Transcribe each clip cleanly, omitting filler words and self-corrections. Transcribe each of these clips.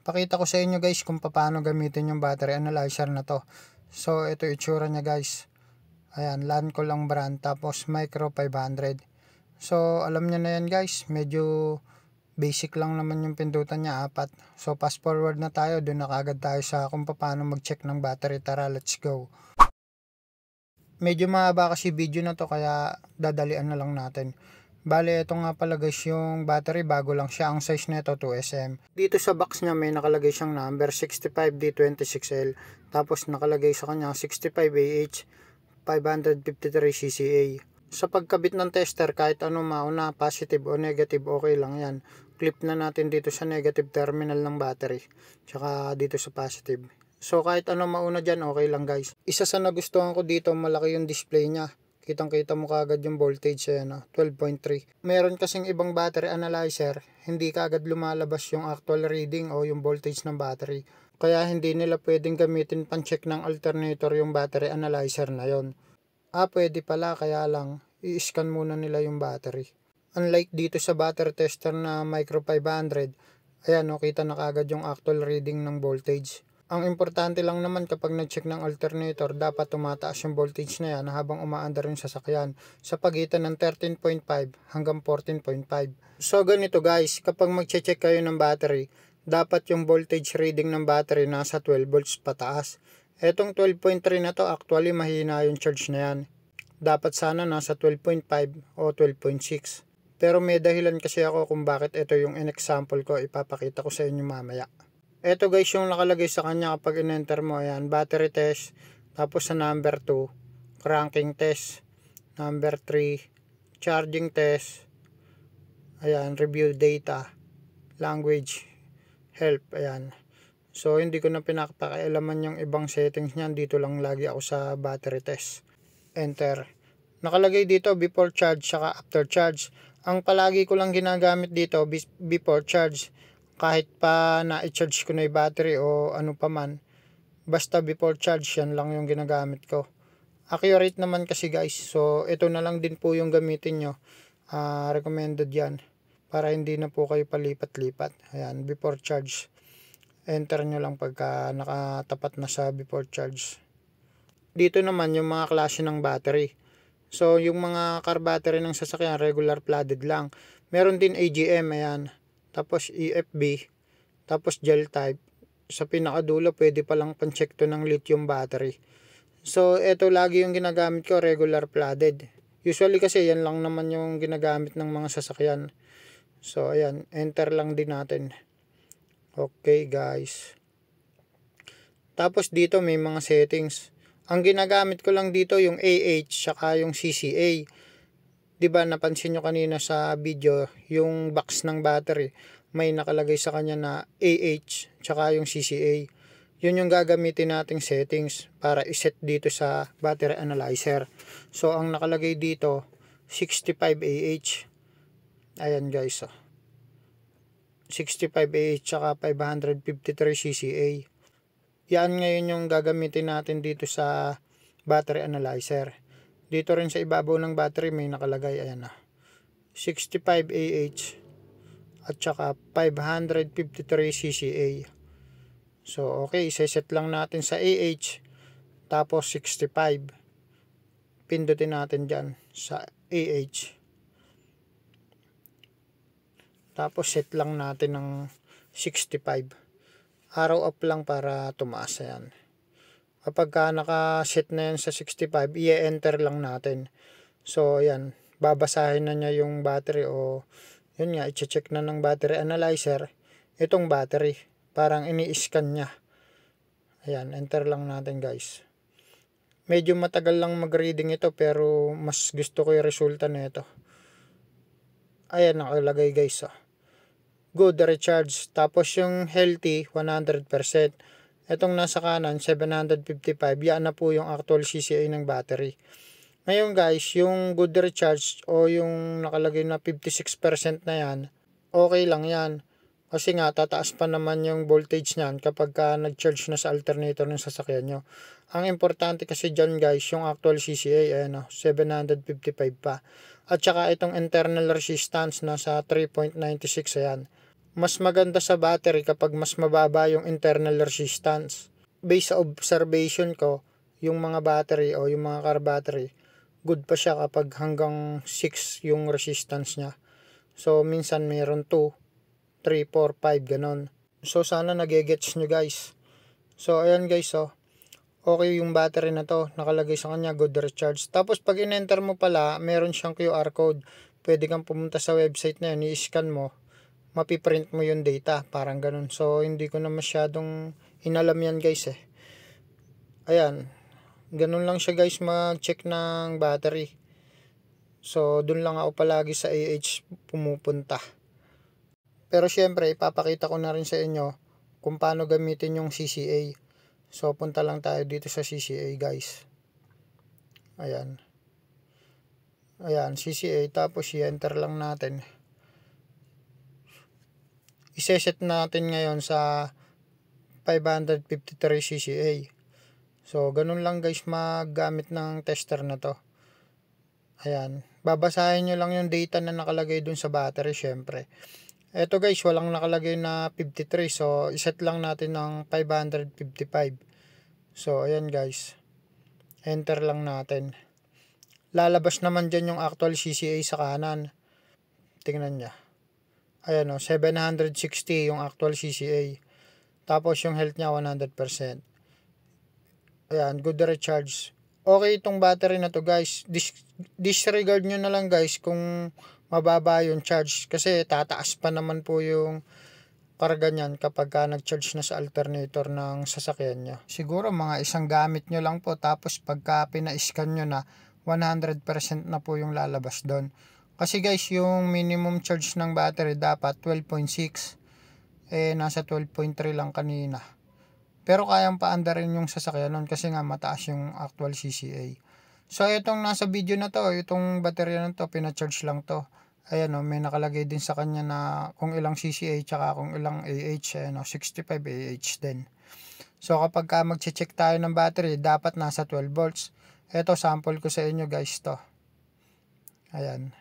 Pakita ko sa inyo guys kung paano gamitin yung battery analyzer na to. So ito itsura niya guys. Ayan, Lanco lang brand, tapos Micro 500. So alam niyo na yan guys, medyo basic lang naman yung pindutan niya, 4. So fast forward na tayo, doon na kaagad tayo sa kung paano mag-check ng battery. Tara, let's go. Medyo mahaba kasi video na to kaya dadalian na lang natin. Bale, ito nga pala guys yung battery, bago lang siya. Ang size nito 2SM. Dito sa box niya may nakalagay siyang number 65D26L. Tapos nakalagay sa kanya 65AH 553cca. Sa pagkabit ng tester, kahit ano mauna, positive o negative, okay lang yan. Clip na natin dito sa negative terminal ng battery, tsaka dito sa positive. So kahit ano mauna dyan, okay lang guys. Isa sa nagustuhan ko dito, malaki yung display niya. Kitang kita mo kaagad yung voltage, ayan, 12.3. Meron kasing ibang battery analyzer, hindi kaagad lumalabas yung actual reading o yung voltage ng battery. Kaya hindi nila pwedeng gamitin pan-check ng alternator yung battery analyzer na yon. Pwede pala, kaya lang i-scan muna nila yung battery. Unlike dito sa battery tester na Micro 500, ayan, kita na kaagad yung actual reading ng voltage. Ang importante lang naman kapag nag-check ng alternator, dapat tumataas yung voltage na yan habang umaandar yung sasakyan sa pagitan ng 13.5 hanggang 14.5. So ganito guys, kapag mag-check kayo ng battery, dapat yung voltage reading ng battery nasa 12 volts pataas. Etong 12.3 na to, actually mahina yung charge na yan. Dapat sana nasa 12.5 o 12.6. Pero may dahilan kasi ako kung bakit ito yung in-example ko, ipapakita ko sa inyo mamaya. Ito guys yung nakalagay sa kanya kapag in-enter mo. Ayan, battery test, tapos sa number 2, cranking test, number 3, charging test, ayan, review data, language, help, ayan. So hindi ko na pinapakialaman yung ibang settings niyan, dito lang lagi ako sa battery test. Enter. Nakalagay dito before charge saka after charge. Ang palagi ko lang ginagamit dito before charge. Kahit pa na-charge ko na yung battery o ano pa man, basta before charge, yan lang yung ginagamit ko. Accurate naman kasi guys, so ito na lang din po yung gamitin nyo. Recommended yan para hindi na po kayo palipat-lipat. Ayan, before charge, enter nyo lang pagka nakatapat na sa before charge. Dito naman yung mga klase ng battery. So yung mga car battery ng sasakyan, regular flooded lang. Meron din AGM, ayan, tapos EFB, tapos gel type. Sa pinakadulo pwede palang pan-check to ng lithium battery. So ito lagi yung ginagamit ko, regular flooded. Usually kasi yan lang naman yung ginagamit ng mga sasakyan. So ayan, enter lang din natin. Okay guys. Tapos dito may mga settings. Ang ginagamit ko lang dito yung AH saka yung CCA. Diba napansin nyo kanina sa video, yung box ng battery, may nakalagay sa kanya na AH tsaka yung CCA. Yun yung gagamitin nating settings para iset dito sa battery analyzer. So ang nakalagay dito 65AH. Ayan guys, 65AH tsaka 553cca. Yan ngayon yung gagamitin natin dito sa battery analyzer. Dito rin sa ibabaw ng battery may nakalagay, ayan na, 65AH at saka 553cca. So okay, iseset lang natin sa AH, tapos 65. Pindutin natin dyan sa AH. Tapos set lang natin ng 65. Arrow up lang para tumaas, ayan. Kapag naka-set na yan sa 65, i-enter lang natin. So, ayan, babasahin na niya yung battery o yun nga, i-check na ng battery analyzer itong battery. Parang ini-scan niya. Ayan, enter lang natin guys. Medyo matagal lang mag-reading ito pero mas gusto ko yung resulta nito. Ayan, nakalagay guys. Good recharge. Tapos yung healthy, 100%. Itong nasa kanan, 755, yan na po yung actual CCA ng battery. Ngayon guys, yung good recharge o yung nakalagay na 56% na yan, okay lang yan. Kasi nga, tataas pa naman yung voltage niyan kapag nag-charge na sa alternator ng sasakyan nyo. Ang importante kasi dyan guys, yung actual CCA, ayan, 755 pa. At saka itong internal resistance nasa 3.96, ayan. Mas maganda sa battery kapag mas mababa yung internal resistance. Based sa observation ko, yung mga battery o yung mga car battery, good pa siya kapag hanggang 6 yung resistance niya. So, minsan mayroon 2, 3, 4, 5, ganon. So, sana nagegets nyo guys. So, ayan guys, okay yung battery na to. Nakalagay sa kanya, good recharge. Tapos, pag in-enter mo pala, meron siyang QR code. Pwede kang pumunta sa website na yun, i-scan mo, mapiprint mo yung data. Parang ganon. So, hindi ko na masyadong inalam yan guys eh. Ayan. Ganun lang siya guys mag-check ng battery. So, dun lang ako palagi sa AH pumupunta. Pero syempre, ipapakita ko na rin sa inyo kung paano gamitin yung CCA. So, punta lang tayo dito sa CCA guys. Ayan. Ayan, CCA. Tapos, i-enter lang natin. Iseset natin ngayon sa 553 CCA. So, ganun lang guys maggamit ng tester na to. Ayan. Babasahin nyo lang yung data na nakalagay dun sa battery syempre. Eto guys, walang nakalagay na 53. So, iset lang natin ng 555. So, ayan guys. Enter lang natin. Lalabas naman dyan yung actual CCA sa kanan. Tingnan nyo. Ayan 760 yung actual CCA. Tapos yung health niya 100%. Ayan, good recharge. Okay itong battery na to guys. Disregard nyo na lang guys kung mababa yung charge. Kasi tataas pa naman po yung karga niyan kapag nag-charge na sa alternator ng sasakyan nyo. Siguro mga isang gamit nyo lang po. Tapos pagka pina-scan nyo na, 100% na po yung lalabas doon. Kasi guys, yung minimum charge ng battery dapat 12.6. Nasa 12.3 lang kanina. Pero kayang paandarin yung sasakyan nun kasi nga mataas yung actual CCA. So, itong nasa video na to, itong baterya na to, pina-charge lang to. Ayan may nakalagay din sa kanya na kung ilang CCA tsaka kung ilang AH. 65 AH din. So, kapag mag-check tayo ng battery, dapat nasa 12 volts. Ito, sample ko sa inyo guys to. Ayan.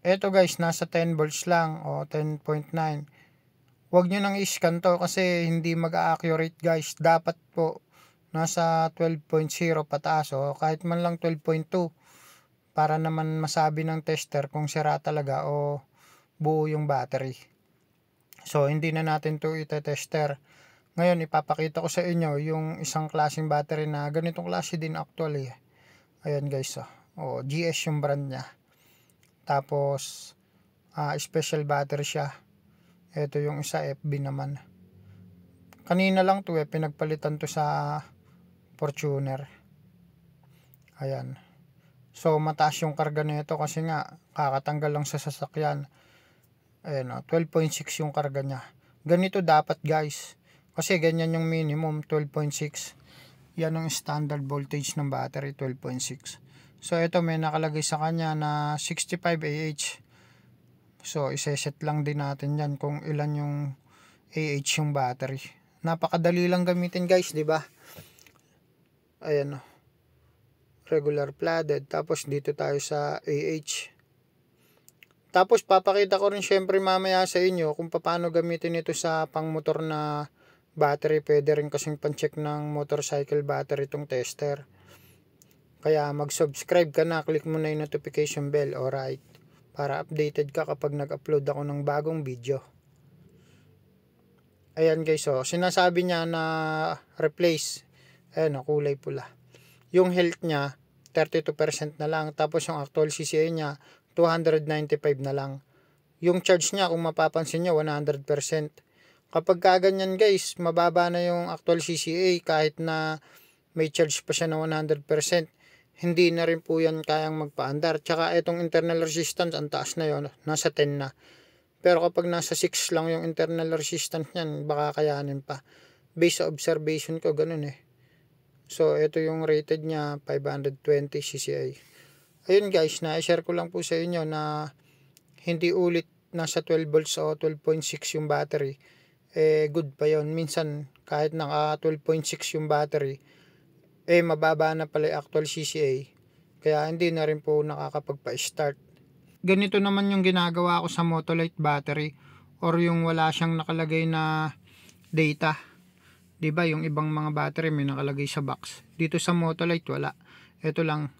Ito guys, nasa 10 volts lang o 10.9. Huwag nyo nang i-scan to kasi hindi mag-accurate guys. Dapat po nasa 12.0 pataas o kahit man lang 12.2 para naman masabi ng tester kung sira talaga o buo yung battery. So, hindi na natin to ite-tester. Ngayon, ipapakita ko sa inyo yung isang klaseng battery na ganitong klase din actually. Ayan guys, GS yung brand niya. Tapos, special battery siya. Ito yung isa FB naman. Kanina lang to pinagpalitan to sa Fortuner. Ayan. So, mataas yung karga nito kasi nga, kakatanggal lang sa sasakyan. Ayan 12.6 yung karga niya. Ganito dapat guys. Kasi ganyan yung minimum, 12.6. Yan ang standard voltage ng battery, 12.6. So, ito may nakalagay sa kanya na 65 AH. So, iseset lang din natin yan kung ilan yung AH yung battery. Napakadali lang gamitin guys, di ba? Ayan regular flooded. Tapos dito tayo sa AH. Tapos papakita ko rin syempre mamaya sa inyo kung paano gamitin ito sa pangmotor na battery. Pwede rin kasing pan-check ng motorcycle battery itong tester. Kaya mag-subscribe ka na, click mo na yung notification bell, alright? Para updated ka kapag nag-upload ako ng bagong video. Ayan guys, sinasabi niya na replace. Ayan kulay pula. Yung health niya, 32% na lang. Tapos yung actual CCA niya, 295 na lang. Yung charge niya, kung mapapansin niya, 100%. Kapag kaganyan guys, mababa na yung actual CCA kahit na may charge pa siya na 100%. Hindi na rin po yan kayang magpaandar. Tsaka itong internal resistance, ang taas na yon, nasa 10 na. Pero kapag nasa 6 lang yung internal resistance niyan, baka kayanin pa. Based sa observation ko, ganun So, ito yung rated niya, 520 CCI. Ayun guys, na-share ko lang po sa inyo na hindi ulit nasa 12 volts o 12.6 yung battery. Good pa yon. Minsan, kahit naka 12.6 yung battery, mababa na pala yung actual CCA. Kaya hindi na rin po nakakapagpa-start. ganito naman yung ginagawa ko sa Motolite battery or yung wala siyang nakalagay na data. 'Di ba yung ibang mga battery may nakalagay sa box. Dito sa Motolite wala. Ito lang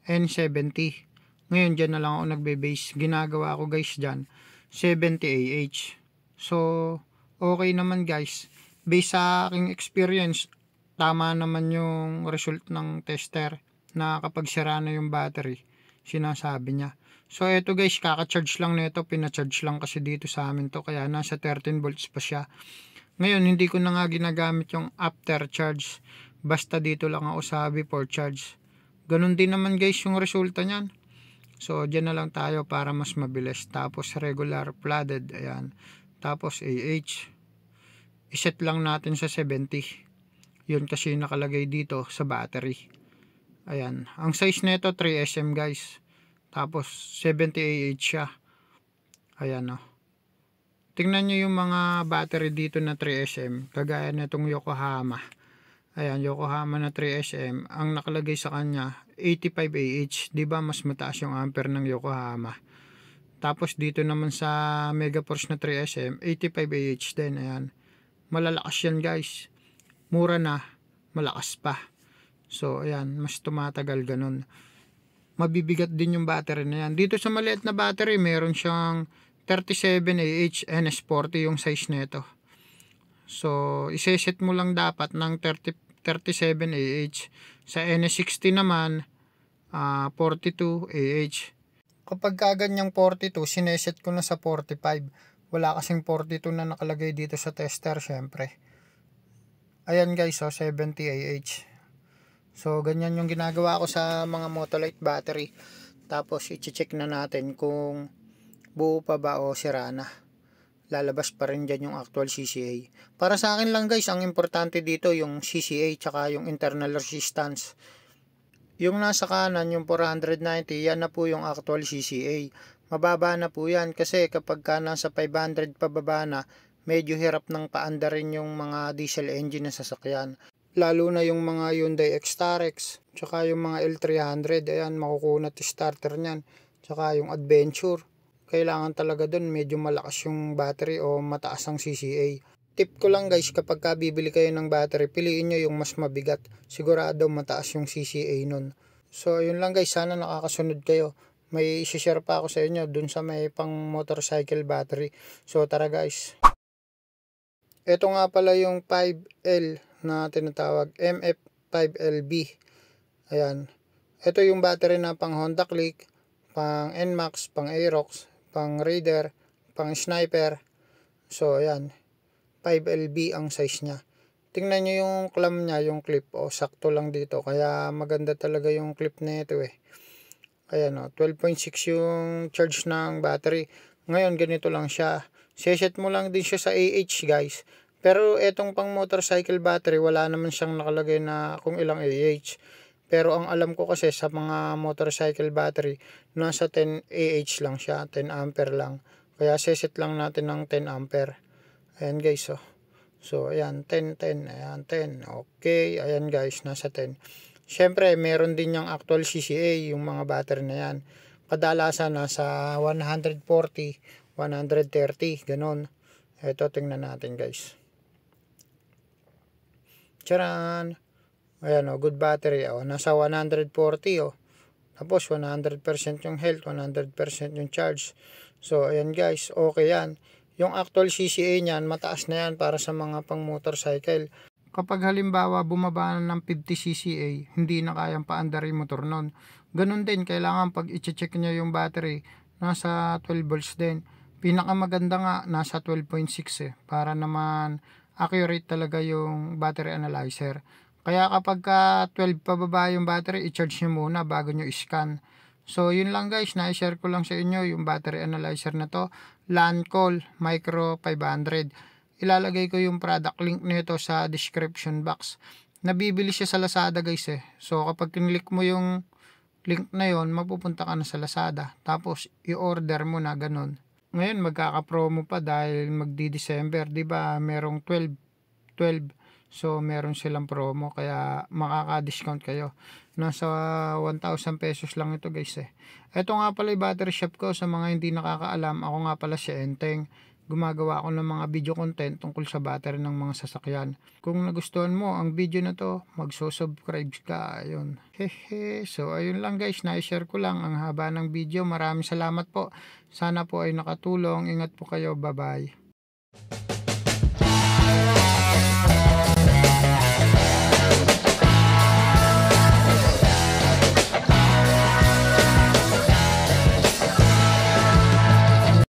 N70. Ngayon dyan na lang ako nagbe-base. Ginagawa ko guys dyan 70 AH. So okay naman guys. Based sa aking experience, tama naman yung result ng tester na kapag sira na yung battery, sinasabi niya. So eto guys, kaka-charge lang nito, pina-charge lang kasi dito sa amin to, kaya nasa 13 volts pa siya. Ngayon hindi ko na nga ginagamit yung after charge, basta dito lang ako sa before charge. Ganun din naman guys yung resulta niyan. So dyan na lang tayo para mas mabilis. Tapos regular flooded, ayan. Tapos AH, iset lang natin sa 70. Yun kasi nakalagay dito sa battery. Ayan, ang size nito 3SM guys. Tapos 70 AH siya. Ayan o. Tingnan nyo yung mga battery dito na 3SM. Kagaya nitong Yokohama. Ayan, Yokohama na 3SM. Ang nakalagay sa kanya 85 AH. Diba mas mataas yung ampere ng Yokohama. Tapos dito naman sa Megaforce na 3SM 85 AH din. Ayan, malalakas yan guys. Mura na, malakas pa. So ayan, mas tumatagal ganun. Mabibigat din yung battery na yan. Dito sa maliit na battery, meron siyang 37 AH NS40 yung size nito. So iseset mo lang dapat ng 37 AH. Sa NS60 naman 42 AH. Kapag kaganyang 42, sineset ko na sa 45. Wala kasing 42 na nakalagay dito sa tester syempre. Ayan guys, 70 AH. So ganyan yung ginagawa ko sa mga Motolite battery. Tapos i-check na natin kung buo pa ba o sira na. Lalabas pa rin dyan yung actual CCA. Para sa akin lang guys, ang importante dito yung CCA tsaka yung internal resistance. Yung nasa kanan, yung 490, yan na po yung actual CCA. Mababa na po yan kasi kapag ka nasa 500 pababa na, medyo hirap ng paandarin yung mga diesel engine na sasakyan. Lalo na yung mga Hyundai X-Tarex, tsaka yung mga L300, ayan, makukunat starter nyan. Tsaka yung Adventure, kailangan talaga dun medyo malakas yung battery o mataas ang CCA. Tip ko lang guys, kapag ka bibili kayo ng battery, piliin nyo yung mas mabigat. Sigurado mataas yung CCA nun. So yun lang guys, sana nakakasunod kayo. May isi-share pa ako sa inyo dun sa may pang motorcycle battery. So tara guys. Ito nga pala yung 5L na tinatawag, MF5LB. Ayan. Ito yung battery na pang Honda Click, pang NMAX, pang Aerox, pang Raider, pang Sniper. So ayan, 5LB ang size niya. Tingnan nyo yung clamp niya, yung clip. O, sakto lang dito. Kaya maganda talaga yung clip na ito eh. Ayan o, 12.6 yung charge ng battery. Ngayon ganito lang siya. Seset mo lang din siya sa AH guys. Pero etong pang motorcycle battery, wala naman siyang nakalagay na kung ilang AH. Pero ang alam ko kasi sa mga motorcycle battery, nasa 10 AH lang siya, 10 ampere lang. Kaya seset lang natin ng 10 ampere. Ayan guys oh. So ayan, 10, 10, ayan 10. Okay, ayan guys, nasa 10. Siyempre, meron din yung actual CCA, yung mga battery na yan. Kadalasan nasa 140, 130, ganun. Ito, tingnan natin guys. Charan! Ayan o, good battery. O, nasa 140 o. Tapos 100% yung health, 100% yung charge. So, ayan guys, okay yan. Yung actual CCA niyan, mataas na yan para sa mga pang motorcycle. Kapag halimbawa bumaba na ng 50 CCA, hindi na kayang paandar yung motor nun. Ganun din, kailangan pag i-check nyo yung battery, nasa 12 volts din. Pinakamaganda nga, nasa 12.6 eh. Para naman accurate talaga yung battery analyzer. Kaya kapag ka 12 pababa yung battery, i-charge nyo muna bago nyo i-scan. So yun lang guys, na-share ko lang sa inyo yung battery analyzer na to. Lancol Micro 500. Ilalagay ko yung product link nito sa description box. Nabibili siya sa Lazada guys eh. So kapag kinlik mo yung link na yon, mapupunta ka na sa Lazada. Tapos i-order mo na ganun. Ngayon magkaka-promo pa dahil magdi-December, 'di ba? Merong 12. So, meron silang promo kaya makaka-discount kayo. Nasa 1,000 pesos lang ito guys eh. Ito nga pala yung battery shop ko sa mga hindi nakakaalam. Ako nga pala si Enteng. Gumagawa ako ng mga video content tungkol sa battery ng mga sasakyan. Kung nagustuhan mo ang video na to, magsusubscribe ka. Ayun. Hehe. So, ayun lang guys. Na-share ko lang ang haba ng video. Maraming salamat po. Sana po ay nakatulong. Ingat po kayo. Bye-bye.